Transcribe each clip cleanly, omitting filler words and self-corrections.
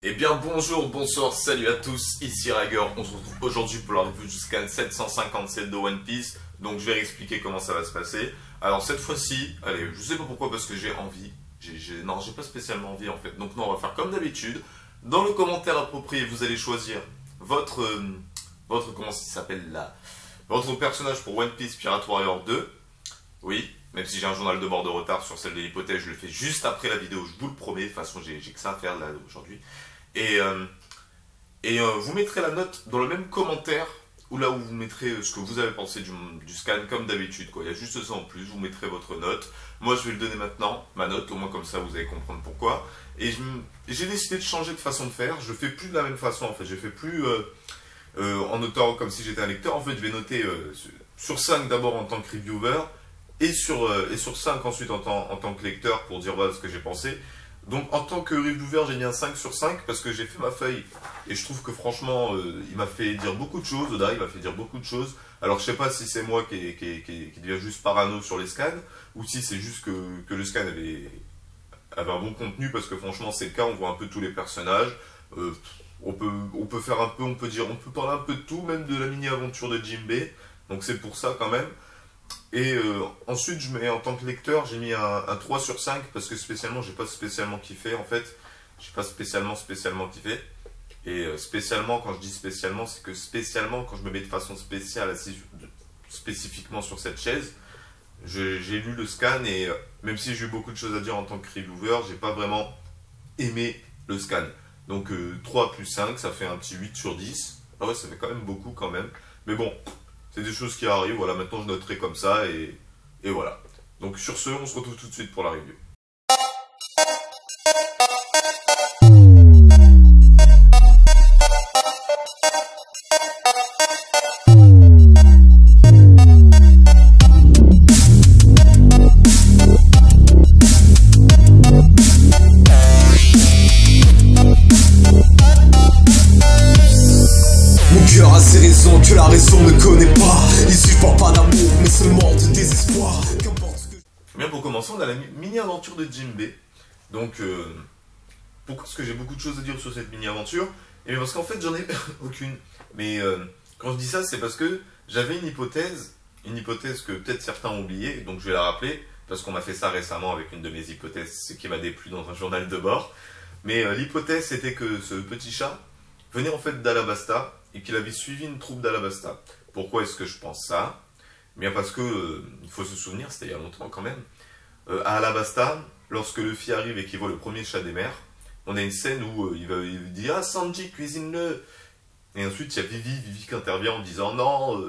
Eh bien bonjour, bonsoir, salut à tous, ici Rager, on se retrouve aujourd'hui pour la review du scan 757 de One Piece. Donc je vais expliquer comment ça va se passer. Alors cette fois-ci, allez, je sais pas pourquoi, parce que j'ai envie, non j'ai pas spécialement envie en fait. Donc non, on va faire comme d'habitude. Dans le commentaire approprié, vous allez choisir votre comment ça s'appelle là, votre personnage pour One Piece Pirate Warrior 2. Oui, même si j'ai un journal de bord de retard sur celle de l'hypothèse, je le fais juste après la vidéo, je vous le promets. De toute façon, j'ai que ça à faire là aujourd'hui. Et vous mettrez la note dans le même commentaire, ou là où vous mettrez ce que vous avez pensé du scan, comme d'habitude. Il y a juste ça en plus, vous mettrez votre note. Moi, je vais le donner maintenant, ma note, au moins comme ça, vous allez comprendre pourquoi. Et j'ai décidé de changer de façon de faire. Je le fais plus de la même façon, en fait. Je fais plus en notant comme si j'étais un lecteur. En fait, je vais noter sur 5 d'abord en tant que reviewer, et sur 5 ensuite en tant que lecteur, pour dire voilà ce que j'ai pensé. Donc en tant que reviewer, j'ai mis un 5 sur 5 parce que j'ai fait ma feuille et je trouve que franchement, il m'a fait dire beaucoup de choses. Oda, il m'a fait dire beaucoup de choses. Alors je sais pas si c'est moi qui devient juste parano sur les scans ou si c'est juste que le scan avait un bon contenu, parce que franchement c'est le cas, on voit un peu tous les personnages. On peut faire un peu, on peut parler un peu de tout, même de la mini-aventure de Jinbei. Donc c'est pour ça quand même. Et ensuite, je mets en tant que lecteur, j'ai mis un 3 sur 5 parce que spécialement, j'ai pas spécialement kiffé en fait. J'ai pas spécialement kiffé. Et spécialement, quand je dis spécialement, c'est que spécialement, quand je me mets de façon spéciale, assise spécifiquement sur cette chaise, j'ai lu le scan et même si j'ai eu beaucoup de choses à dire en tant que reviewer, j'ai pas vraiment aimé le scan. Donc 3 plus 5, ça fait un petit 8 sur 10. Ah ouais, ça fait quand même beaucoup quand même. Mais bon. C'est des choses qui arrivent, voilà, maintenant je noterai comme ça, et voilà. Donc sur ce, on se retrouve tout de suite pour la review. Que la raison ne connaît pas. Ici je parle pas d'amour mais seulement de désespoir. Qu'importe ce que... Bien, pour commencer, on a la mini-aventure de Jinbei. Donc pourquoi est-ce que j'ai beaucoup de choses à dire sur cette mini-aventure? Et bien parce qu'en fait j'en ai aucune. Mais quand je dis ça, c'est parce que j'avais une hypothèse que peut-être certains ont oubliée, donc je vais la rappeler, parce qu'on m'a fait ça récemment avec une de mes hypothèses, ce qui m'a déplu dans un journal de bord. Mais l'hypothèse c'était que ce petit chat venait en fait d'Alabasta, et qu'il avait suivi une troupe d'Alabasta. Pourquoi est-ce que je pense ça? Bien parce que, il faut se souvenir, c'était il y a longtemps quand même, à Alabasta, lorsque Luffy arrive et qu'il voit le premier chat des mers, on a une scène où il dit « Ah, Sanji, cuisine-le !» Et ensuite, il y a Vivi qui intervient en disant « Non,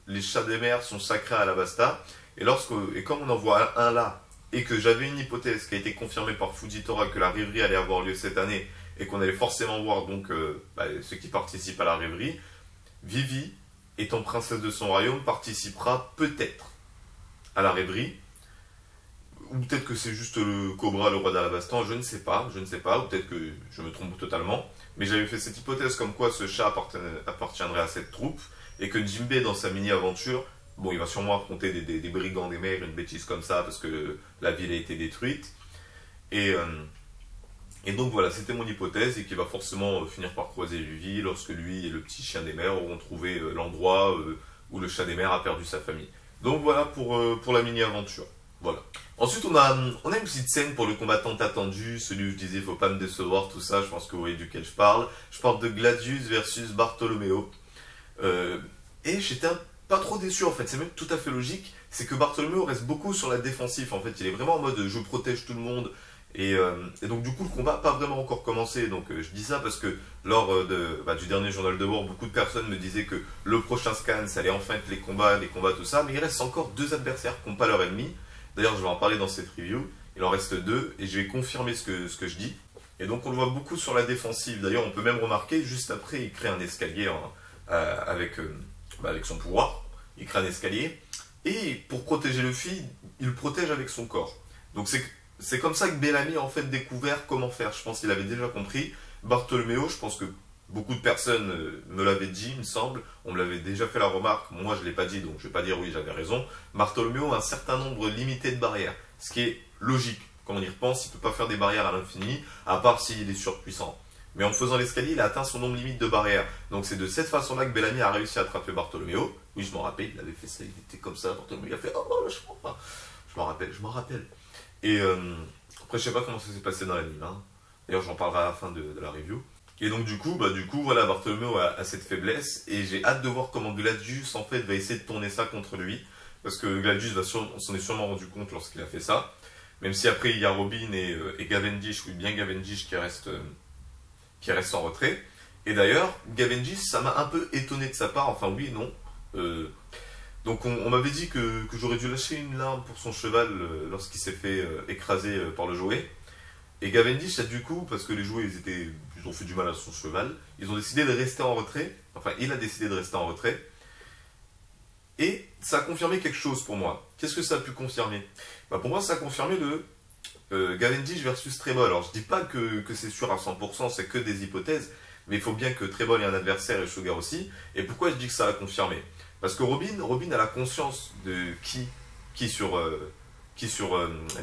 les chats des mers sont sacrés à Alabasta. » Et comme on en voit un là, et que j'avais une hypothèse qui a été confirmée par Fujitora que la rêverie allait avoir lieu cette année, et qu'on allait forcément voir donc ceux qui participent à la rêverie, Vivi, étant princesse de son royaume, participera peut-être à la rêverie, ou peut-être que c'est juste le Cobra, le roi d'Alabasta, je ne sais pas, ou peut-être que je me trompe totalement, mais j'avais fait cette hypothèse comme quoi ce chat appartiendrait à cette troupe, et que Jinbei, dans sa mini-aventure, bon, il va sûrement affronter des brigands des mers, une bêtise comme ça, parce que la ville a été détruite, et donc voilà, c'était mon hypothèse, et qu'il va forcément finir par croiser Vivi lorsque lui et le petit chien des mers auront trouvé l'endroit où le chat des mers a perdu sa famille. Donc voilà pour la mini-aventure. Voilà. Ensuite, on a une petite scène pour le combattant attendu, celui où je disais faut pas me décevoir, tout ça, je pense que vous voyez duquel je parle. Je parle de Gladius versus Bartholoméo. Et j'étais pas trop déçu en fait, c'est même tout à fait logique, c'est que Bartholoméo reste beaucoup sur la défensive en fait, il est vraiment en mode je protège tout le monde. Et donc du coup le combat n'a pas vraiment encore commencé, donc je dis ça parce que lors du dernier journal de bord, beaucoup de personnes me disaient que le prochain scan ça allait enfin être les combats tout ça, mais il reste encore 2 adversaires qui n'ont pas leur ennemi. D'ailleurs je vais en parler dans cette review, il en reste 2 et je vais confirmer ce que je dis. Et donc on le voit beaucoup sur la défensive, d'ailleurs on peut même remarquer juste après il crée un escalier avec son pouvoir, il crée un escalier et pour protéger Luffy, il le protège avec son corps. Donc c'est comme ça que Bellamy a en fait découvert comment faire. Je pense qu'il avait déjà compris. Bartholoméo, je pense que beaucoup de personnes me l'avaient dit, il me semble. On me l'avait déjà fait la remarque. Moi, je ne l'ai pas dit, donc je ne vais pas dire oui, j'avais raison. Bartholoméo a un certain nombre limité de barrières. Ce qui est logique. Quand on y repense, il ne peut pas faire des barrières à l'infini, à part s'il est surpuissant. Mais en faisant l'escalier, il a atteint son nombre limite de barrières. Donc c'est de cette façon-là que Bellamy a réussi à attraper Bartolomeo. Oui, je m'en rappelle, il avait fait ça, il était comme ça, Bartolomeo, il a fait « Oh, là, je comprends pas ». Je m'en rappelle. Et après, je sais pas comment ça s'est passé dans l'anime. Hein. D'ailleurs, j'en parlerai à la fin de la review. Et donc du coup, voilà, Bartolomeo a cette faiblesse. Et j'ai hâte de voir comment Gladius, en fait, va essayer de tourner ça contre lui. Parce que Gladius s'en est sûrement rendu compte lorsqu'il a fait ça. Même si après, il y a Robin et Cavendish, oui, bien Cavendish qui reste en retrait. Et d'ailleurs, Cavendish, ça m'a un peu étonné de sa part. Enfin, oui et non. Donc on m'avait dit que j'aurais dû lâcher une larme pour son cheval lorsqu'il s'est fait écraser par le jouet. Et Cavendish, du coup, parce que les jouets ils ont fait du mal à son cheval, ils ont décidé de rester en retrait. Enfin, il a décidé de rester en retrait. Et ça a confirmé quelque chose pour moi. Qu'est-ce que ça a pu confirmer? Pour moi, ça a confirmé le Cavendish versus Trebol. Alors, je dis pas que c'est sûr à 100%, c'est que des hypothèses, mais il faut bien que Trebol ait un adversaire et Sugar aussi. Et pourquoi je dis que ça a confirmé? Parce que Robin a la conscience de qui sur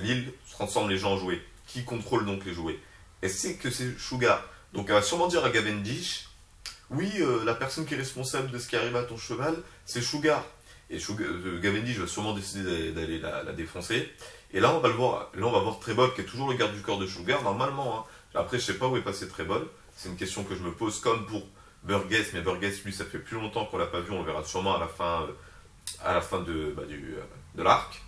l'île transforme les gens en jouets, qui contrôle donc les jouets. Elle sait que c'est Sugar. Donc elle va sûrement dire à Cavendish, oui, la personne qui est responsable de ce qui arrive à ton cheval, c'est Sugar. Et Cavendish va sûrement décider d'aller la défoncer. Et là, on va voir Trebol, qui est toujours le garde du corps de Sugar, normalement. Hein. Après, je sais pas où est passé Trebol. C'est une question que je me pose, comme pour Burgess, mais Burgess, lui, ça fait plus longtemps qu'on l'a pas vu. On le verra sûrement à la fin de l'arc.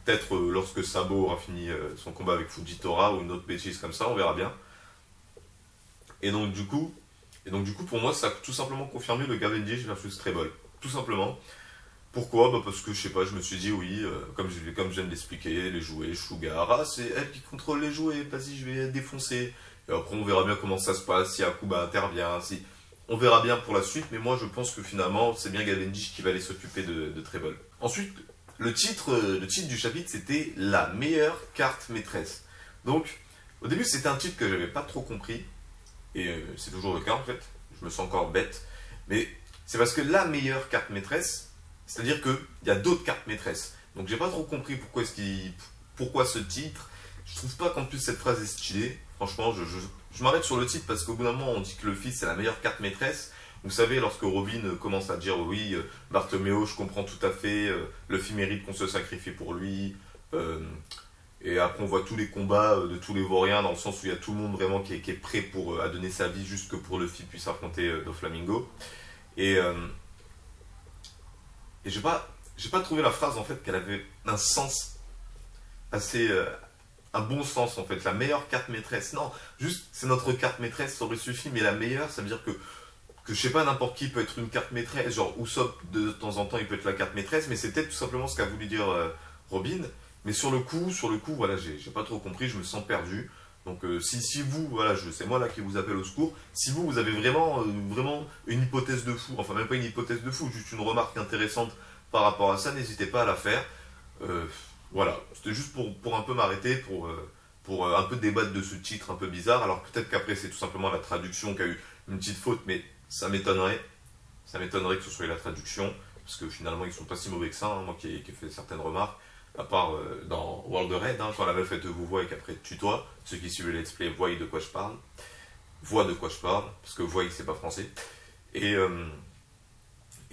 Peut-être lorsque Sabo aura fini son combat avec Fujitora ou une autre bêtise comme ça, on verra bien. Et donc du coup, pour moi, ça a tout simplement confirmé le Cavendish versus Trebol. Tout simplement. Pourquoi? Parce que, je sais pas, je me suis dit, oui, comme je viens de l'expliquer, les jouets, Sugar, c'est elle qui contrôle les jouets, vas-y, je vais défoncer. Et après, on verra bien comment ça se passe, si Akuba intervient, on verra bien pour la suite, mais moi, je pense que finalement, c'est bien Cavendish qui va aller s'occuper de Trebol. Ensuite, le titre du chapitre, c'était la meilleure carte maîtresse. Donc, au début, c'était un titre que j'avais pas trop compris, et c'est toujours le cas, en fait. Je me sens encore bête, mais c'est parce que la meilleure carte maîtresse, c'est-à-dire qu'il y a d'autres cartes maîtresses. Donc j'ai pas trop compris pourquoi ce titre. Je trouve pas qu'en plus cette phrase est stylée. Franchement, je m'arrête sur le titre parce qu'au bout d'un moment on dit que le fils c'est la meilleure carte maîtresse. Vous savez, lorsque Robin commence à dire oui, Bartolomeo, je comprends tout à fait, le fils mérite qu'on se sacrifie pour lui. Et après on voit tous les combats de tous les vauriens dans le sens où il y a tout le monde vraiment qui est prêt à donner sa vie juste que pour le fils puisse affronter Doflamingo. Et j'ai pas trouvé la phrase en fait qu'elle avait un sens assez un bon sens en fait. La meilleure carte maîtresse, non, juste c'est notre carte maîtresse, ça aurait suffi, mais la meilleure, ça veut dire que je sais pas, n'importe qui peut être une carte maîtresse, genre Usopp de temps en temps il peut être la carte maîtresse, mais c'est peut-être tout simplement ce qu'a voulu dire Robin. Mais sur le coup, voilà, j'ai pas trop compris, je me sens perdu. Donc si vous, voilà, c'est moi là qui vous appelle au secours, si vous avez vraiment une hypothèse de fou, enfin même pas une hypothèse de fou, juste une remarque intéressante par rapport à ça, n'hésitez pas à la faire. Voilà, c'était juste pour un peu m'arrêter, pour un peu débattre de ce titre un peu bizarre, alors peut-être qu'après c'est tout simplement la traduction qui a eu une petite faute, mais ça m'étonnerait que ce soit la traduction, parce que finalement ils sont pas si mauvais que ça, hein, moi qui ai fait certaines remarques. À part dans World of Red, hein, quand la meuf elle te vous voit et qu'après tutoie, ceux qui suivent le let's play voient de quoi je parle, parce que voient c'est pas français. Et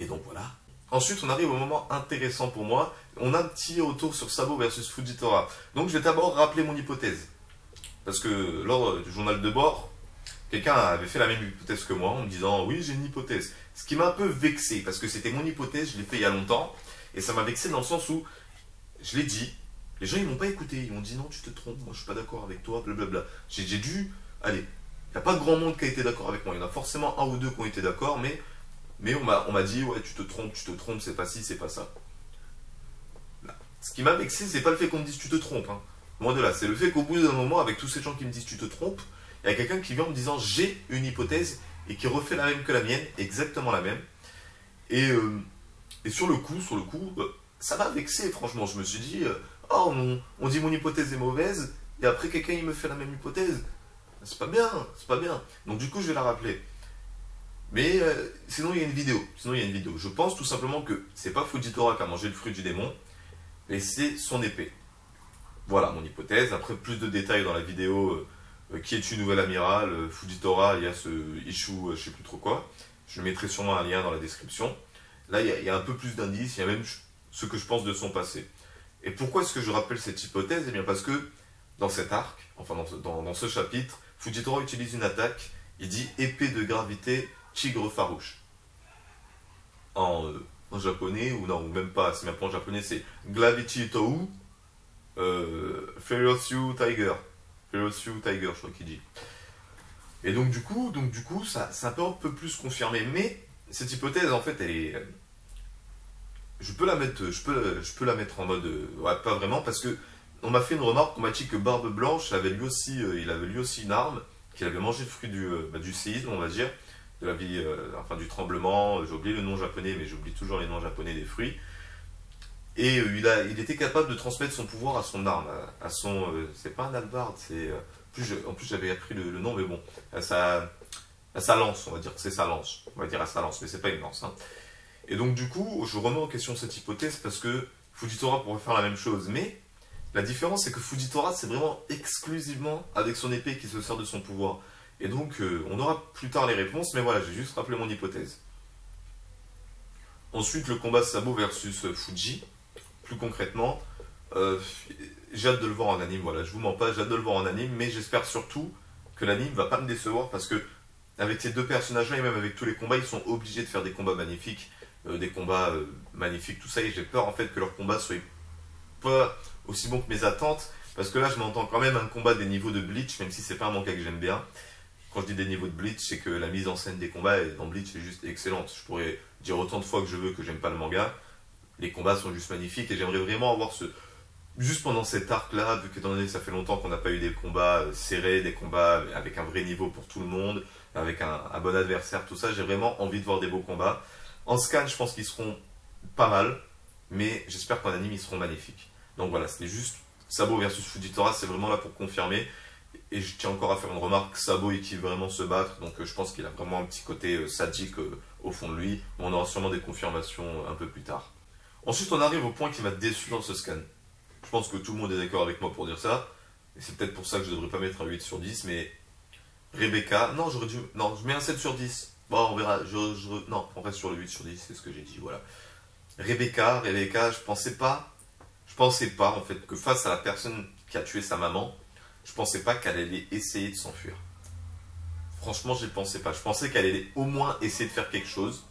donc voilà. Ensuite on arrive au moment intéressant pour moi, on a un petit retour sur Sabo versus Fujitora. Donc je vais d'abord rappeler mon hypothèse. Parce que lors du journal de bord, quelqu'un avait fait la même hypothèse que moi en me disant oui j'ai une hypothèse. Ce qui m'a un peu vexé, parce que c'était mon hypothèse, je l'ai fait il y a longtemps, et ça m'a vexé dans le sens où je l'ai dit, les gens ils m'ont pas écouté, ils m'ont dit non tu te trompes, moi je suis pas d'accord avec toi, blablabla. J'ai dû, allez, il n'y a pas de grand monde qui a été d'accord avec moi, il y en a forcément un ou deux qui ont été d'accord, mais on m'a dit ouais tu te trompes, c'est pas ci, c'est pas ça. Là. Ce qui m'a vexé, c'est pas le fait qu'on me dise tu te trompes, hein. Loin de là, c'est le fait qu'au bout d'un moment, avec tous ces gens qui me disent tu te trompes, il y a quelqu'un qui vient en me disant j'ai une hypothèse et qui refait la même que la mienne, exactement la même. Et sur le coup, ça m'a vexé, franchement. Je me suis dit, oh, on dit mon hypothèse est mauvaise, et après quelqu'un il me fait la même hypothèse. C'est pas bien, c'est pas bien. Donc du coup, je vais la rappeler. Mais sinon, il y a une vidéo. Je pense tout simplement que c'est pas Fujitora qui a mangé le fruit du démon, mais c'est son épée. Voilà mon hypothèse. Après, plus de détails dans la vidéo qui est une nouvelle amirale, Fujitora, il y a ce issue, je sais plus trop quoi. Je mettrai sûrement un lien dans la description. Là, il y a un peu plus d'indices, il y a même ce que je pense de son passé. Et pourquoi est-ce que je rappelle cette hypothèse? Eh bien parce que dans cet arc, enfin dans ce chapitre, Fujitora utilise une attaque, il dit épée de gravité, tigre farouche. En japonais, ou non, ou même pas, c'est même pas en japonais, c'est Gravity Tou, Ferocious Tiger. Ferocious Tiger, je crois qu'il dit. Et donc du coup ça peut un peu plus confirmer. Mais cette hypothèse, en fait, elle est... Je peux la mettre en mode... ouais, pas vraiment, parce que on m'a fait une remarque, on m'a dit que Barbe Blanche il avait lui aussi une arme, qu'il avait mangé le fruit du séisme, on va dire, de la vie, enfin du tremblement, j'ai oublié le nom japonais, mais j'oublie toujours les noms japonais des fruits. Et il était capable de transmettre son pouvoir à son arme, à son... c'est pas un hallebarde, c'est... en plus j'avais appris le nom, mais bon, à sa lance, on va dire que c'est sa lance. On va dire à sa lance, mais c'est pas une lance. Hein. Et donc du coup, je remets en question cette hypothèse parce que Fujitora pourrait faire la même chose. Mais la différence, c'est que Fujitora, c'est vraiment exclusivement avec son épée qui se sert de son pouvoir. Et donc, on aura plus tard les réponses, mais voilà, j'ai juste rappelé mon hypothèse. Ensuite, le combat Sabo versus Fuji. Plus concrètement, j'ai hâte de le voir en anime, voilà, je vous mens pas, j'ai hâte de le voir en anime, mais j'espère surtout que l'anime va pas me décevoir parce que avec ces deux personnages-là et même avec tous les combats, ils sont obligés de faire des combats magnifiques, tout ça, et j'ai peur en fait que leur combat soit pas aussi bon que mes attentes, parce que là je m'entends quand même un combat des niveaux de Bleach, même si c'est pas un manga que j'aime bien. Quand je dis des niveaux de Bleach, c'est que la mise en scène des combats dans Bleach est juste excellente. Je pourrais dire autant de fois que je veux que j'aime pas le manga. Les combats sont juste magnifiques et j'aimerais vraiment avoir juste pendant cet arc-là, vu que étant donné que ça fait longtemps qu'on n'a pas eu des combats serrés, des combats avec un vrai niveau pour tout le monde, avec un bon adversaire, tout ça, j'ai vraiment envie de voir des beaux combats. En scan, je pense qu'ils seront pas mal, mais j'espère qu'en anime, ils seront magnifiques. Donc voilà, c'était juste Sabo versus Fujitora, c'est vraiment là pour confirmer. Et je tiens encore à faire une remarque, Sabo il kiffe vraiment se battre, donc je pense qu'il a vraiment un petit côté sadique au fond de lui. On aura sûrement des confirmations un peu plus tard. Ensuite, on arrive au point qui m'a déçu dans ce scan. Je pense que tout le monde est d'accord avec moi pour dire ça. Et c'est peut-être pour ça que je devrais pas mettre un 8 sur 10, mais Rebecca... Non, j'aurais dû... Non, je mets un 7 sur 10. Bon, on verra. Non, on reste sur le 8 sur 10, c'est ce que j'ai dit, voilà. Rebecca, je pensais pas, en fait, que face à la personne qui a tué sa maman, je pensais pas qu'elle allait essayer de s'enfuir. Franchement, je ne pensais pas. Je pensais qu'elle allait au moins essayer de faire quelque chose.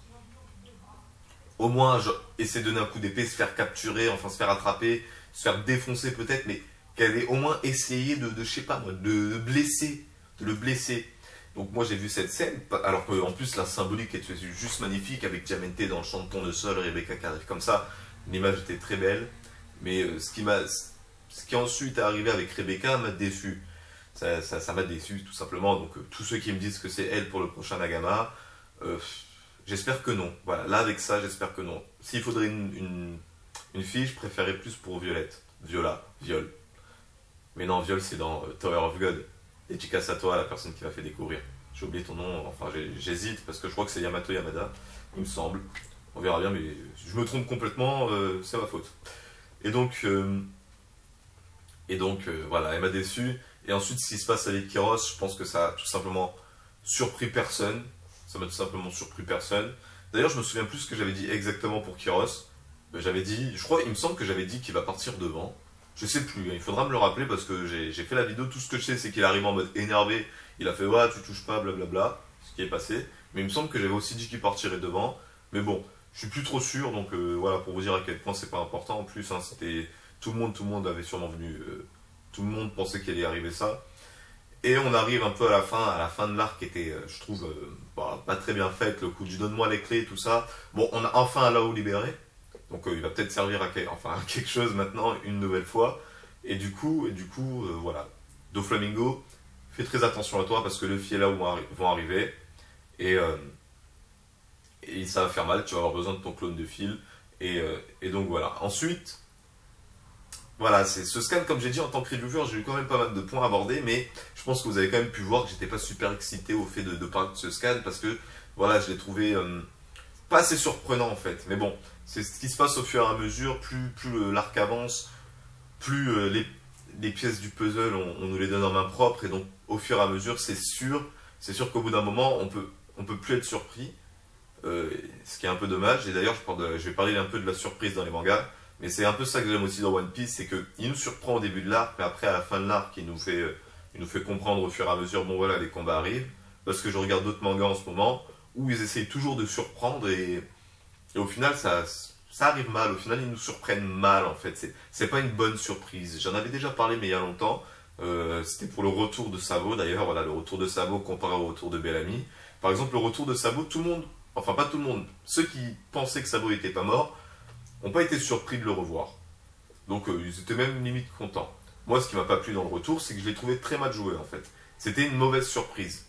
Au moins, essayer de donner un coup d'épée, se faire capturer, enfin se faire attraper, se faire défoncer peut-être, mais qu'elle allait au moins essayer je sais pas moi, de le blesser. Donc moi j'ai vu cette scène, alors qu'en plus la symbolique était juste magnifique, avec Diamante dans le champ de tournesol, Rebecca qui arrive comme ça, l'image était très belle, mais ce qui ensuite est arrivé avec Rebecca m'a déçu. Ça m'a déçu tout simplement, donc tous ceux qui me disent que c'est elle pour le prochain Nagama, j'espère que non. Voilà, là avec ça, j'espère que non. S'il faudrait une fille, je préférerais plus pour Violette. Viol. Mais non, Viol c'est dans Tower of God. Dédicace à toi, la personne qui m'a fait découvrir. J'ai oublié ton nom, enfin j'hésite parce que je crois que c'est Yamato Yamada, il me semble. On verra bien, mais je me trompe complètement, c'est ma faute. Et donc voilà, elle m'a déçu. Et ensuite, ce qui se passe avec Kiros, je pense que ça a tout simplement surpris personne. Ça m'a tout simplement surpris personne. D'ailleurs, je me souviens plus ce que j'avais dit exactement pour Kiros. J'avais dit, je crois, il me semble que j'avais dit qu'il va partir devant. Je sais plus, il faudra me le rappeler parce que j'ai fait la vidéo. Tout ce que je sais, c'est qu'il arrive en mode énervé. Il a fait, ouais, tu touches pas, blablabla. Ce qui est passé. Mais il me semble que j'avais aussi dit qu'il partirait devant. Mais bon, je suis plus trop sûr. Donc voilà, pour vous dire à quel point c'est pas important. En plus, hein, c'était tout le monde avait sûrement venu. Tout le monde pensait qu'il allait arriver ça. Et on arrive un peu à la fin de l'arc qui était, je trouve, pas très bien faite. Le coup du donne-moi les clés, tout ça. Bon, on a enfin un Lao libéré. Donc il va peut-être servir à quelque chose maintenant, une nouvelle fois. Et du coup, voilà. Doflamingo, fais très attention à toi parce que Luffy et Lao vont arriver. Et ça va faire mal, tu vas avoir besoin de ton clone de fil. Et donc voilà. Ensuite, voilà, c'est ce scan, comme j'ai dit en tant que reviewer, j'ai eu quand même pas mal de points à aborder, mais je pense que vous avez quand même pu voir que j'étais pas super excité au fait de parler de ce scan parce que voilà, je l'ai trouvé pas assez surprenant en fait. Mais bon, c'est ce qui se passe au fur et à mesure, plus l'arc avance, plus les pièces du puzzle, on nous les donne en main propre, et donc au fur et à mesure, c'est sûr qu'au bout d'un moment, on peut plus être surpris, ce qui est un peu dommage. Et d'ailleurs, je vais parler un peu de la surprise dans les mangas, mais c'est un peu ça que j'aime aussi dans One Piece, c'est qu'il nous surprend au début de l'arc, mais après, à la fin de l'arc, il nous fait comprendre au fur et à mesure, bon voilà, les combats arrivent, parce que je regarde d'autres mangas en ce moment, où ils essayent toujours de surprendre, et au final, ça arrive mal. Au final, ils nous surprennent mal, en fait. C'est pas une bonne surprise. J'en avais déjà parlé, mais il y a longtemps. C'était pour le retour de Sabo, d'ailleurs. Voilà, le retour de Sabo comparé au retour de Bellamy. Par exemple, le retour de Sabo, tout le monde, enfin pas tout le monde, ceux qui pensaient que Sabo n'était pas mort, n'ont pas été surpris de le revoir. Donc, ils étaient même limite contents. Moi, ce qui m'a pas plu dans le retour, c'est que je l'ai trouvé très mal joué, en fait. C'était une mauvaise surprise.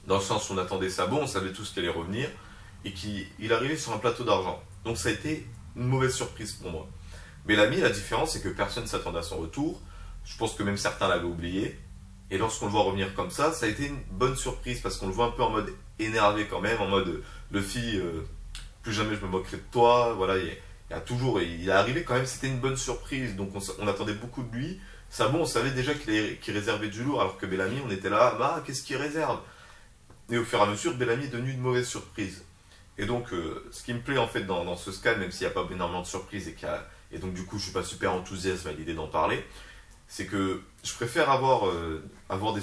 Dans le sens où on attendait Sabo, on savait tous qu'il allait revenir, et qu'il arrivait sur un plateau d'argent. Donc ça a été une mauvaise surprise pour moi. Bellamy, la différence, c'est que personne ne s'attendait à son retour. Je pense que même certains l'avaient oublié. Et lorsqu'on le voit revenir comme ça a été une bonne surprise, parce qu'on le voit un peu en mode énervé quand même, en mode Luffy, plus jamais je me moquerai de toi. Voilà, il est arrivé quand même, c'était une bonne surprise. Donc on attendait beaucoup de lui. Sabo, on savait déjà qu'il réservait du lourd, alors que Bellamy, on était là, bah qu'est-ce qu'il réserve? Et au fur et à mesure, Bellamy est devenu une mauvaise surprise. Et donc, ce qui me plaît en fait dans ce scan, même s'il n'y a pas énormément de surprises, et donc du coup je suis pas super enthousiaste à l'idée d'en parler, c'est que je préfère avoir des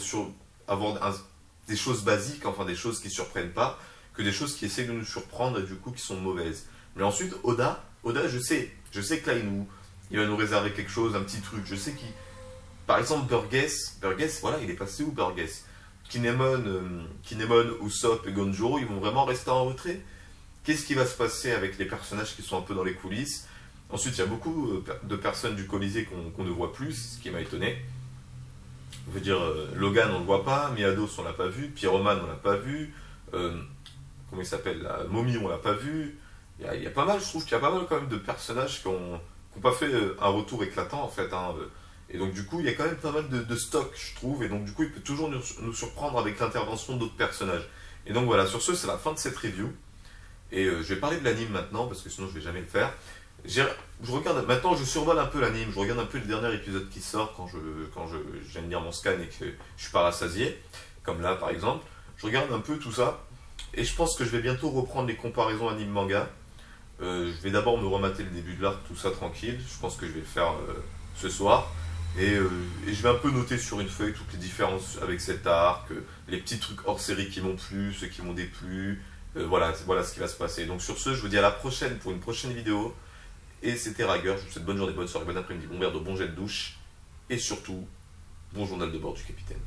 choses basiques, enfin des choses qui surprennent pas, que des choses qui essaient de nous surprendre et du coup qui sont mauvaises. Mais ensuite, Oda, je sais que là il va nous réserver quelque chose, un petit truc. Je sais qu'il, par exemple Burgess, voilà, il est passé où Burgess? Kinemon, Usopp et Gonjoro, ils vont vraiment rester en retrait? Qu'est-ce qui va se passer avec les personnages qui sont un peu dans les coulisses? Ensuite, il y a beaucoup de personnes du Colisée qu'on ne voit plus, ce qui m'a étonné. Je veux dire, Logan, on ne le voit pas, Miados, on ne l'a pas vu, Pyroman, on ne l'a pas vu, comment il s'appelle, Momi, on ne l'a pas vu. Il y a pas mal, je trouve qu'il y a pas mal quand même de personnages qui n'ont pas fait un retour éclatant, en fait. Hein. Et donc, du coup, il y a quand même pas mal de stock, je trouve, et donc, du coup, il peut toujours nous surprendre avec l'intervention d'autres personnages. Et donc, voilà, sur ce, c'est la fin de cette review. Et je vais parler de l'anime maintenant, parce que sinon je vais jamais le faire. Maintenant je survole un peu l'anime, je regarde un peu le dernier épisode qui sort quand j'aime lire mon scan et que je suis pas rassasié, comme là par exemple. Je regarde un peu tout ça, et je pense que je vais bientôt reprendre les comparaisons anime-manga. Je vais d'abord me remater le début de l'arc, tout ça tranquille, je pense que je vais le faire ce soir. Et je vais un peu noter sur une feuille toutes les différences avec cet arc, les petits trucs hors série qui m'ont plu, ceux qui m'ont déplu. Voilà ce qui va se passer. Donc sur ce, je vous dis à la prochaine pour une prochaine vidéo. Et c'était Rager, je vous souhaite bonne journée, bonne soirée, bon après-midi, bon verre d'eau, bon jet de douche. Et surtout, bon journal de bord du capitaine.